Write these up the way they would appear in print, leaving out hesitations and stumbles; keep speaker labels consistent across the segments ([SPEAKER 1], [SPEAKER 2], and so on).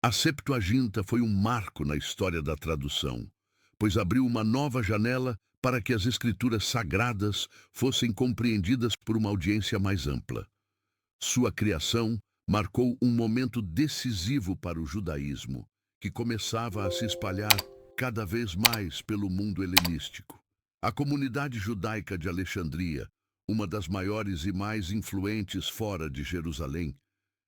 [SPEAKER 1] A Septuaginta foi um marco na história da tradução, pois abriu uma nova janela para que as escrituras sagradas fossem compreendidas por uma audiência mais ampla. Sua criação marcou um momento decisivo para o judaísmo, que começava a se espalhar cada vez mais pelo mundo helenístico. A comunidade judaica de Alexandria, uma das maiores e mais influentes fora de Jerusalém,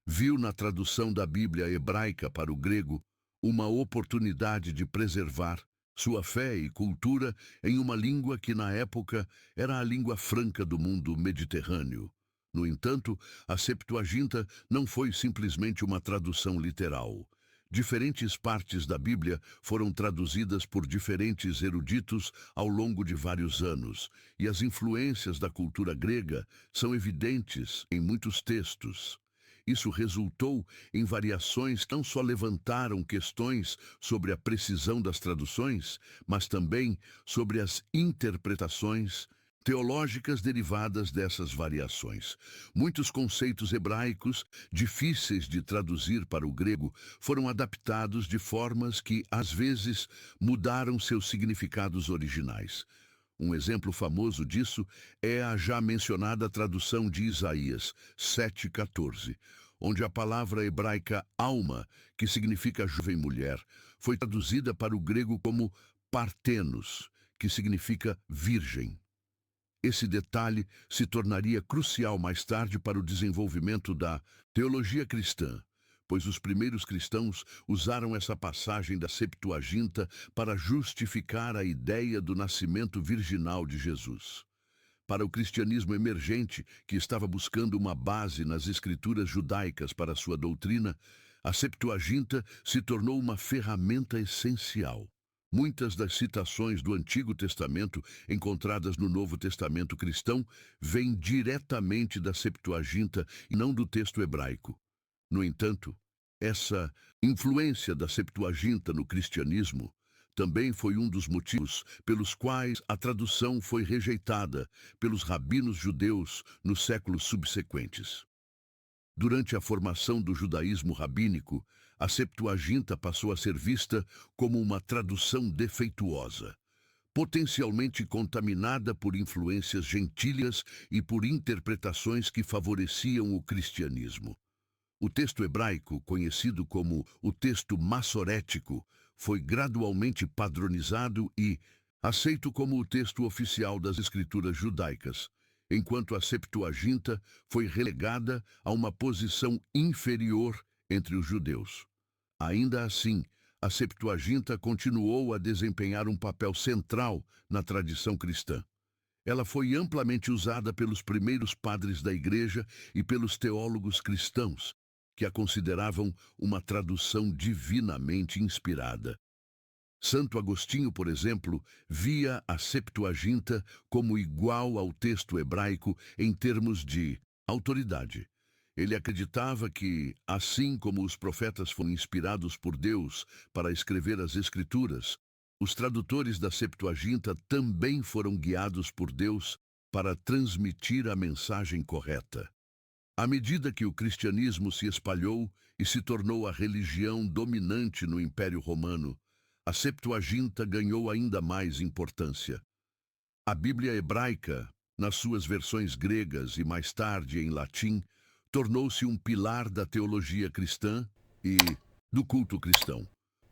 [SPEAKER 1] viu na tradução da Bíblia hebraica para o grego uma oportunidade de preservar sua fé e cultura em uma língua que na época era a língua franca do mundo mediterrâneo. No entanto, a Septuaginta não foi simplesmente uma tradução literal. Diferentes partes da Bíblia foram traduzidas por diferentes eruditos ao longo de vários anos, e as influências da cultura grega são evidentes em muitos textos. Isso resultou em variações que não só levantaram questões sobre a precisão das traduções, mas também sobre as interpretações teológicas derivadas dessas variações. Muitos conceitos hebraicos, difíceis de traduzir para o grego, foram adaptados de formas que, às vezes, mudaram seus significados originais. Um exemplo famoso disso é a já mencionada tradução de Isaías 7,14, onde a palavra hebraica alma, que significa jovem mulher, foi traduzida para o grego como partenos, que significa virgem. Esse detalhe se tornaria crucial mais tarde para o desenvolvimento da teologia cristã, pois os primeiros cristãos usaram essa passagem da Septuaginta para justificar a ideia do nascimento virginal de Jesus. Para o cristianismo emergente, que estava buscando uma base nas escrituras judaicas para sua doutrina, a Septuaginta se tornou uma ferramenta essencial. Muitas das citações do Antigo Testamento encontradas no Novo Testamento cristão vêm diretamente da Septuaginta e não do texto hebraico. No entanto, essa influência da Septuaginta no cristianismo também foi um dos motivos pelos quais a tradução foi rejeitada pelos rabinos judeus nos séculos subsequentes. Durante a formação do judaísmo rabínico, a Septuaginta passou a ser vista como uma tradução defeituosa, potencialmente contaminada por influências gentílicas e por interpretações que favoreciam o cristianismo. O texto hebraico, conhecido como o texto massorético, foi gradualmente padronizado e aceito como o texto oficial das escrituras judaicas, enquanto a Septuaginta foi relegada a uma posição inferior entre os judeus. Ainda assim, a Septuaginta continuou a desempenhar um papel central na tradição cristã. Ela foi amplamente usada pelos primeiros padres da Igreja e pelos teólogos cristãos, que a consideravam uma tradução divinamente inspirada. Santo Agostinho, por exemplo, via a Septuaginta como igual ao texto hebraico em termos de autoridade. Ele acreditava que, assim como os profetas foram inspirados por Deus para escrever as Escrituras, os tradutores da Septuaginta também foram guiados por Deus para transmitir a mensagem correta. À medida que o cristianismo se espalhou e se tornou a religião dominante no Império Romano, a Septuaginta ganhou ainda mais importância. A Bíblia hebraica, nas suas versões gregas e mais tarde em latim, tornou-se um pilar da teologia cristã e do culto cristão.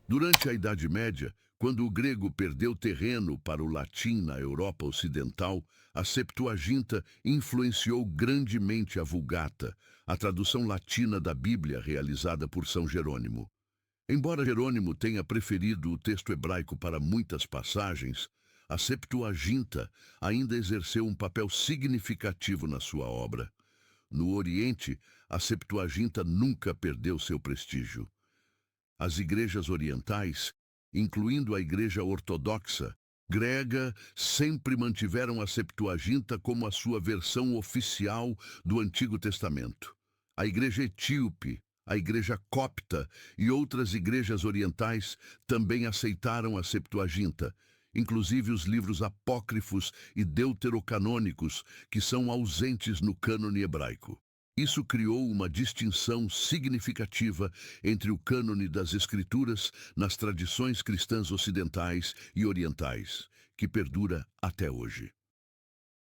[SPEAKER 1] Durante a Idade Média, quando o grego perdeu terreno para o latim na Europa Ocidental, a Septuaginta influenciou grandemente a Vulgata, a tradução latina da Bíblia realizada por São Jerônimo. Embora Jerônimo tenha preferido o texto hebraico para muitas passagens, a Septuaginta ainda exerceu um papel significativo na sua obra. No Oriente, a Septuaginta nunca perdeu seu prestígio. As igrejas orientais, incluindo a Igreja Ortodoxa grega, sempre mantiveram a Septuaginta como a sua versão oficial do Antigo Testamento. A Igreja Etíope, a Igreja Copta e outras igrejas orientais também aceitaram a Septuaginta, inclusive os livros apócrifos e deuterocanônicos, que são ausentes no cânone hebraico. Isso criou uma distinção significativa entre o cânone das Escrituras nas tradições cristãs ocidentais e orientais, que perdura até hoje.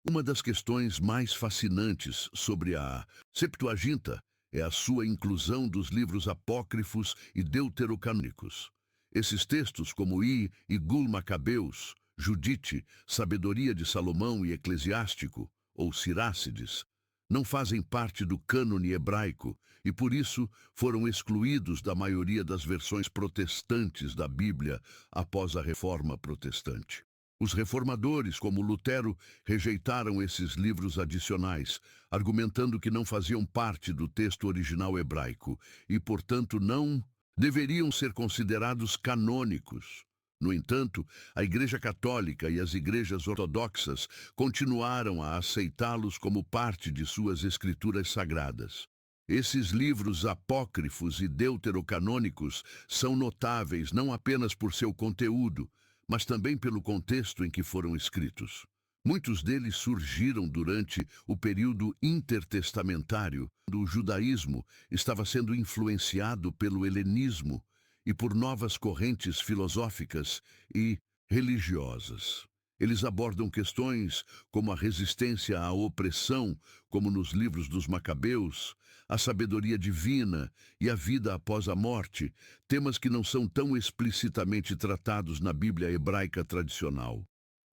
[SPEAKER 1] Uma das questões mais fascinantes sobre a Septuaginta é a sua inclusão dos livros apócrifos e deuterocanônicos. Esses textos, como e Gul Macabeus, Judite, Sabedoria de Salomão e Eclesiástico, ou Sirácides, não fazem parte do cânone hebraico e, por isso, foram excluídos da maioria das versões protestantes da Bíblia após a Reforma Protestante. Os reformadores, como Lutero, rejeitaram esses livros adicionais, argumentando que não faziam parte do texto original hebraico e, portanto, não deveriam ser considerados canônicos. No entanto, a Igreja Católica e as igrejas ortodoxas continuaram a aceitá-los como parte de suas escrituras sagradas. Esses livros apócrifos e deuterocanônicos são notáveis não apenas por seu conteúdo, mas também pelo contexto em que foram escritos. Muitos deles surgiram durante o período intertestamentário, quando o judaísmo estava sendo influenciado pelo helenismo e por novas correntes filosóficas e religiosas. Eles abordam questões como a resistência à opressão, como nos livros dos Macabeus, a sabedoria divina e a vida após a morte, temas que não são tão explicitamente tratados na Bíblia hebraica tradicional.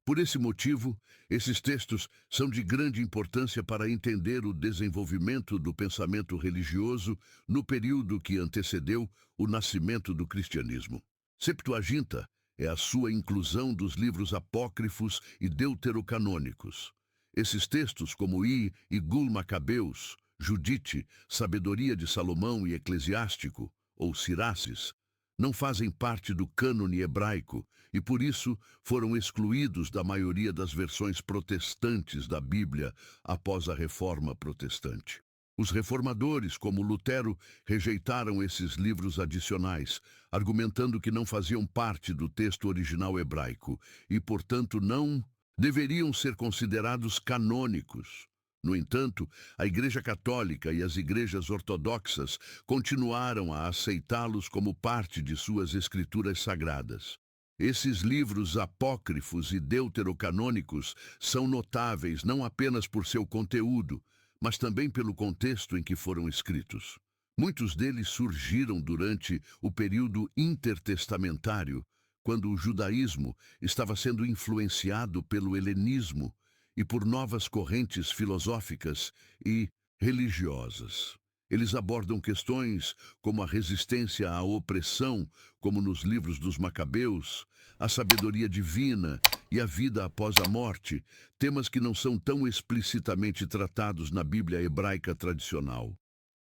[SPEAKER 1] Por esse motivo, esses textos são de grande importância para entender o desenvolvimento do pensamento religioso no período que antecedeu o nascimento do cristianismo. Septuaginta é a sua inclusão dos livros apócrifos e deuterocanônicos. Esses textos, como e Gul Macabeus, Judite, Sabedoria de Salomão e Eclesiástico, ou Sirácis, não fazem parte do cânone hebraico e, por isso, foram excluídos da maioria das versões protestantes da Bíblia após a Reforma Protestante. Os reformadores, como Lutero, rejeitaram esses livros adicionais, argumentando que não faziam parte do texto original hebraico e, portanto, não deveriam ser considerados canônicos. No entanto, a Igreja Católica e as igrejas ortodoxas continuaram a aceitá-los como parte de suas escrituras sagradas. Esses livros apócrifos e deuterocanônicos são notáveis não apenas por seu conteúdo, mas também pelo contexto em que foram escritos. Muitos deles surgiram durante o período intertestamentário, quando o judaísmo estava sendo influenciado pelo helenismo e por novas correntes filosóficas e religiosas. Eles abordam questões como a resistência à opressão, como nos livros dos Macabeus, a sabedoria divina e a vida após a morte, temas que não são tão explicitamente tratados na Bíblia hebraica tradicional.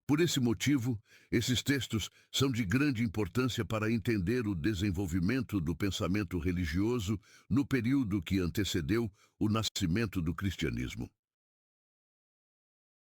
[SPEAKER 1] Por esse motivo, esses textos são de grande importância para entender o desenvolvimento do pensamento religioso no período que antecedeu o nascimento do cristianismo.